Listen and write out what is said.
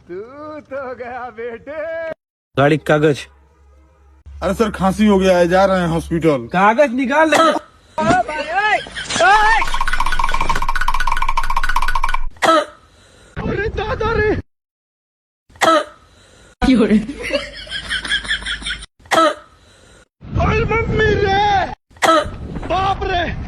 तू तो गया बेटे। गाड़ी कागज। अरे सर खांसी हो गया है, जा रहे हैं हॉस्पिटल। कागज निकाल ले। अरे दादा रे। अरे मम्मी रे, बाप रे।